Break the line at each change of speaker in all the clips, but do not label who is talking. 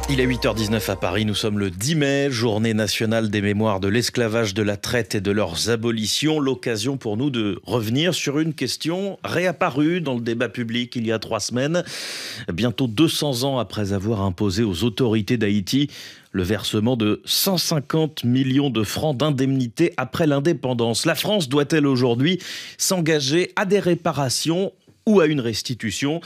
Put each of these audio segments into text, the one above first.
Il est 8h19 à Paris, nous sommes le 10 mai, journée nationale des mémoires de l'esclavage, de la traite et de leurs abolitions. L'occasion pour nous de revenir sur une question réapparue dans le débat public il y a 3 semaines. Bientôt 200 ans après avoir imposé aux autorités d'Haïti le versement de 150 millions de francs d'indemnité après l'indépendance. La France doit-elle aujourd'hui s'engager à des réparations ou à une restitution ?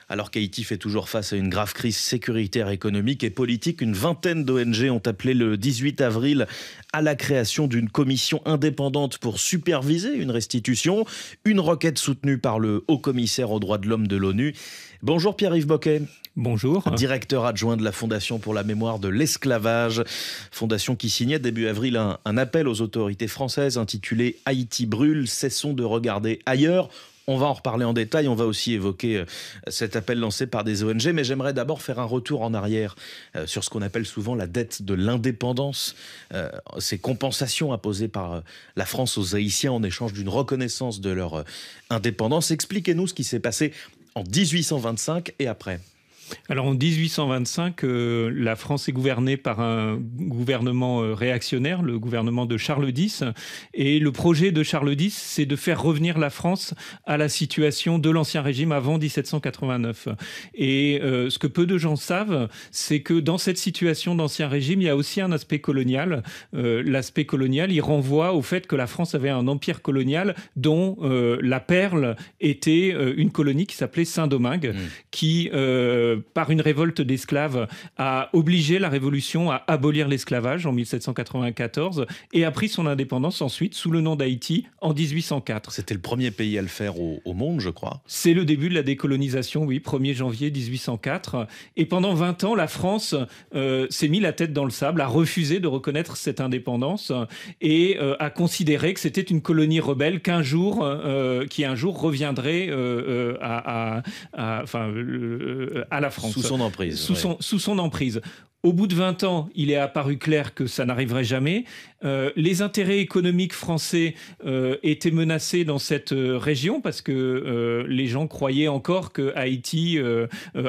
Alors qu'Haïti fait toujours face à une grave crise sécuritaire, économique et politique, une vingtaine d'ONG ont appelé le 18 avril à la création d'une commission indépendante pour superviser une restitution. Une requête soutenue par le haut-commissaire aux droits de l'homme de l'ONU. Bonjour Pierre-Yves Bocquet.
Bonjour.
Directeur adjoint de la Fondation pour la mémoire de l'esclavage. Fondation qui signait début avril un appel aux autorités françaises intitulé « Haïti brûle, cessons de regarder ailleurs ». On va en reparler en détail, on va aussi évoquer cet appel lancé par des ONG, mais j'aimerais d'abord faire un retour en arrière sur ce qu'on appelle souvent la dette de l'indépendance, ces compensations imposées par la France aux Haïtiens en échange d'une reconnaissance de leur indépendance. Expliquez-nous ce qui s'est passé en 1825 et après.
Alors en 1825, la France est gouvernée par un gouvernement réactionnaire, le gouvernement de Charles X. Et le projet de Charles X, c'est de faire revenir la France à la situation de l'Ancien Régime avant 1789. Et ce que peu de gens savent, c'est que dans cette situation d'Ancien Régime, il y a aussi un aspect colonial. L'aspect colonial, il renvoie au fait que la France avait un empire colonial dont la perle était une colonie qui s'appelait Saint-Domingue, qui... par une révolte d'esclaves, a obligé la Révolution à abolir l'esclavage en 1794 et a pris son indépendance ensuite sous le nom d'Haïti en 1804.
C'était le premier pays à le faire au monde, je crois.
C'est le début de la décolonisation, oui, 1er janvier 1804. Et pendant 20 ans, la France s'est mis la tête dans le sable, a refusé de reconnaître cette indépendance et a considéré que c'était une colonie rebelle qui un jour reviendrait à la France.
Sous son emprise.
Sous son emprise. Au bout de 20 ans, il est apparu clair que ça n'arriverait jamais. Les intérêts économiques français étaient menacés dans cette région parce que les gens croyaient encore que Haïti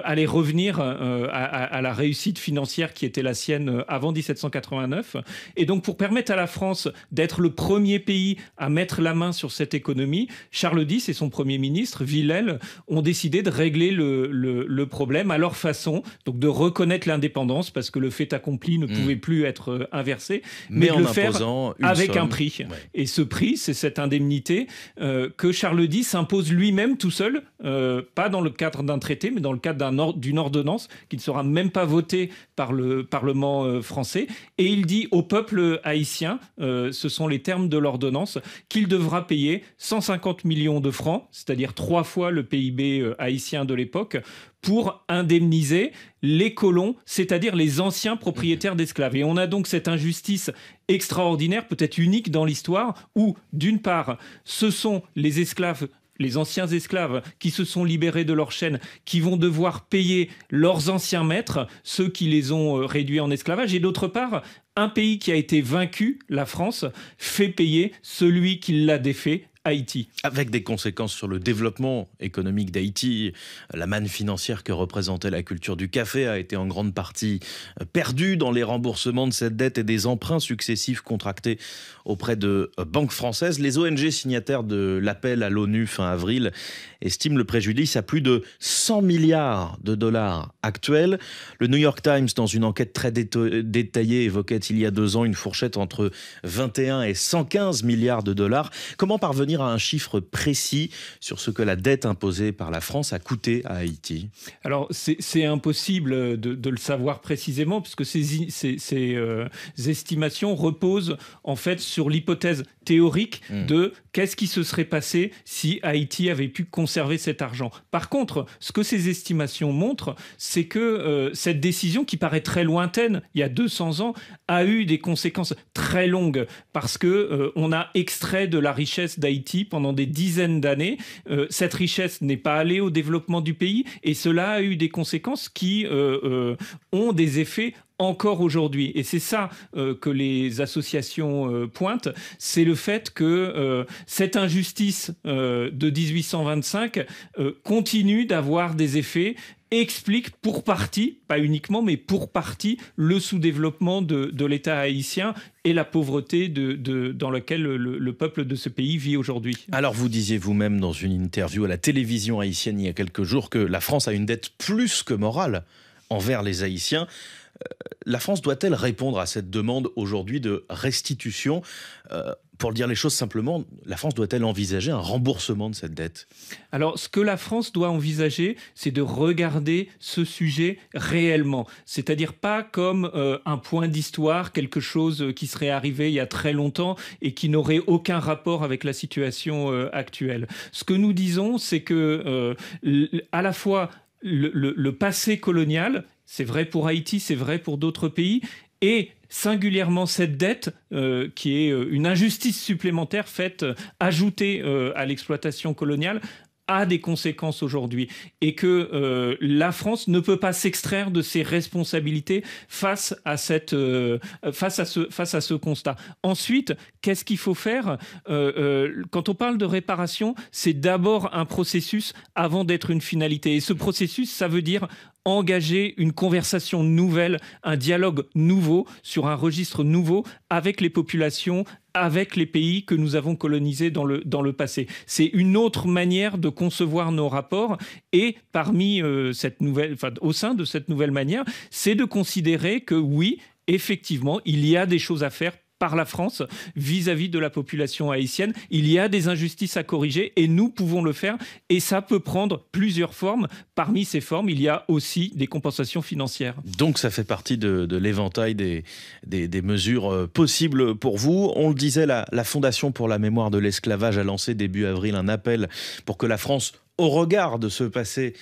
allait revenir à la réussite financière qui était la sienne avant 1789. Et donc, pour permettre à la France d'être le premier pays à mettre la main sur cette économie, Charles X et son Premier ministre, Villèle, ont décidé de régler le problème à leur façon, donc de reconnaître l'indépendance parce que le fait accompli ne pouvait plus être inversé, mais de le faire avec un prix. Ouais. Et ce prix, c'est cette indemnité que Charles X impose lui-même tout seul, pas dans le cadre d'un traité, mais dans le cadre d'une ordonnance qui ne sera même pas votée par le Parlement français. Et il dit au peuple haïtien, ce sont les termes de l'ordonnance, qu'il devra payer 150 millions de francs, c'est-à-dire 3 fois le PIB haïtien de l'époque, pour indemniser les colons, c'est-à-dire les anciens propriétaires d'esclaves. Et on a donc cette injustice extraordinaire, peut-être unique dans l'histoire, où, d'une part, ce sont les esclaves, les anciens esclaves qui se sont libérés de leurs chaînes, qui vont devoir payer leurs anciens maîtres, ceux qui les ont réduits en esclavage, et d'autre part, un pays qui a été vaincu, la France, fait payer celui qui l'a défait, Haïti.
Avec des conséquences sur le développement économique d'Haïti. La manne financière que représentait la culture du café a été en grande partie perdue dans les remboursements de cette dette et des emprunts successifs contractés auprès de banques françaises. Les ONG signataires de l'appel à l'ONU fin avril estiment le préjudice à plus de 100 milliards de dollars actuels. Le New York Times, dans une enquête très détaillée, évoquait il y a 2 ans une fourchette entre 21 et 115 milliards de dollars. Comment parvenir à un chiffre précis sur ce que la dette imposée par la France a coûté à Haïti?
Alors, c'est impossible de le savoir précisément, puisque ces estimations reposent en fait sur l'hypothèse théorique de qu'est-ce qui se serait passé si Haïti avait pu conserver cet argent. Par contre, ce que ces estimations montrent, c'est que cette décision, qui paraît très lointaine, il y a 200 ans, a eu des conséquences très longues, parce que on a extrait de la richesse d'Haïti pendant des dizaines d'années. Cette richesse n'est pas allée au développement du pays, et cela a eu des conséquences qui ont des effets encore aujourd'hui. Et c'est ça que les associations pointent, c'est le fait que cette injustice de 1825 continue d'avoir des effets explique pour partie, pas uniquement, mais pour partie, le sous-développement de l'État haïtien et la pauvreté dans laquelle le peuple de ce pays vit aujourd'hui.
Alors vous disiez vous-même dans une interview à la télévision haïtienne il y a quelques jours que la France a une dette plus que morale envers les Haïtiens. La France doit-elle répondre à cette demande aujourd'hui de restitution ? Pour le dire les choses simplement, la France doit-elle envisager un remboursement de cette dette ?
Alors, ce que la France doit envisager, c'est de regarder ce sujet réellement. C'est-à-dire pas comme un point d'histoire, quelque chose qui serait arrivé il y a très longtemps et qui n'aurait aucun rapport avec la situation actuelle. Ce que nous disons, c'est que à la fois le passé colonial, c'est vrai pour Haïti, c'est vrai pour d'autres pays, et singulièrement cette dette, qui est une injustice supplémentaire faite, ajoutée à l'exploitation coloniale, a des conséquences aujourd'hui et que la France ne peut pas s'extraire de ses responsabilités face à ce constat. Ensuite, qu'est-ce qu'il faut faire ? Quand on parle de réparation, c'est d'abord un processus avant d'être une finalité. Et ce processus, ça veut dire engager une conversation nouvelle, un dialogue nouveau sur un registre nouveau avec les populations, avec les pays que nous avons colonisés dans le passé. C'est une autre manière de concevoir nos rapports et parmi au sein de cette nouvelle manière, c'est de considérer que oui, effectivement, il y a des choses à faire par la France vis-à-vis de la population haïtienne. Il y a des injustices à corriger et nous pouvons le faire et ça peut prendre plusieurs formes. Parmi ces formes, il y a aussi des compensations financières.
Donc ça fait partie de l'éventail des mesures possibles pour vous. On le disait, la Fondation pour la mémoire de l'esclavage a lancé début avril un appel pour que la France, au regard de ce passé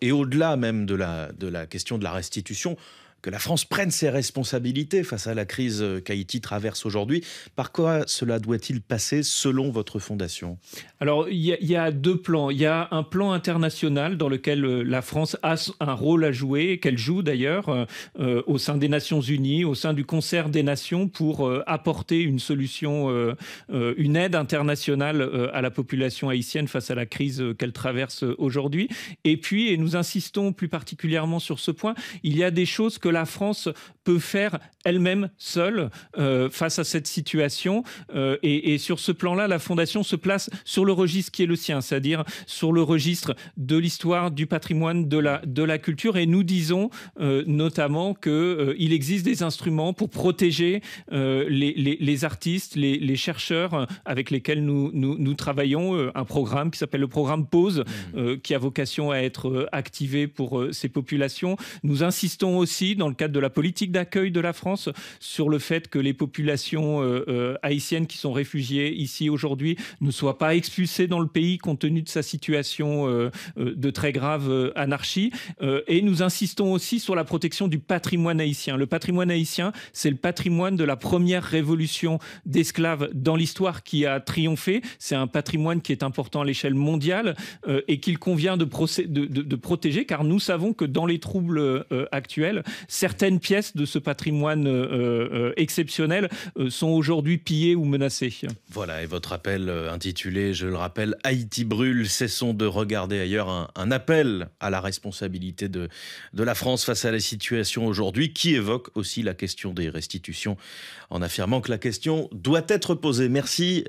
et au-delà même de la question de la restitution, que la France prenne ses responsabilités face à la crise qu'Haïti traverse aujourd'hui. Par quoi cela doit-il passer selon votre fondation ?
Alors, il y a deux plans. Il y a un plan international dans lequel la France a un rôle à jouer, qu'elle joue d'ailleurs, au sein des Nations Unies, au sein du Concert des Nations, pour apporter une solution, une aide internationale à la population haïtienne face à la crise qu'elle traverse aujourd'hui. Et puis, et nous insistons plus particulièrement sur ce point, il y a des choses que la France peut faire elle-même seule face à cette situation. Et sur ce plan-là, la Fondation se place sur le registre qui est le sien, c'est-à-dire sur le registre de l'histoire, du patrimoine, de la culture. Et nous disons notamment qu'il existe des instruments pour protéger les artistes, les chercheurs avec lesquels nous travaillons. Un programme qui s'appelle le programme PAUSE, qui a vocation à être activé pour ces populations. Nous insistons aussi, dans le cadre de la politique d'accueil de la France, sur le fait que les populations haïtiennes qui sont réfugiées ici aujourd'hui ne soient pas expulsées dans le pays compte tenu de sa situation de très grave anarchie. Et nous insistons aussi sur la protection du patrimoine haïtien. Le patrimoine haïtien, c'est le patrimoine de la première révolution d'esclaves dans l'histoire qui a triomphé. C'est un patrimoine qui est important à l'échelle mondiale et qu'il convient de protéger, car nous savons que dans les troubles actuels, certaines pièces de ce patrimoine exceptionnel sont aujourd'hui pillées ou menacées.
Voilà, et votre appel intitulé, je le rappelle, Haïti brûle, cessons de regarder ailleurs, un appel à la responsabilité de la France face à la situation aujourd'hui, qui évoque aussi la question des restitutions, en affirmant que la question doit être posée. Merci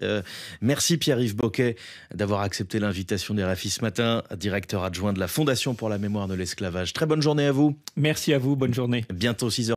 Pierre-Yves Boquet d'avoir accepté l'invitation des RFI ce matin, directeur adjoint de la Fondation pour la mémoire de l'esclavage. Très bonne journée à vous.
Merci à vous, bonne journée.
Bientôt 6h.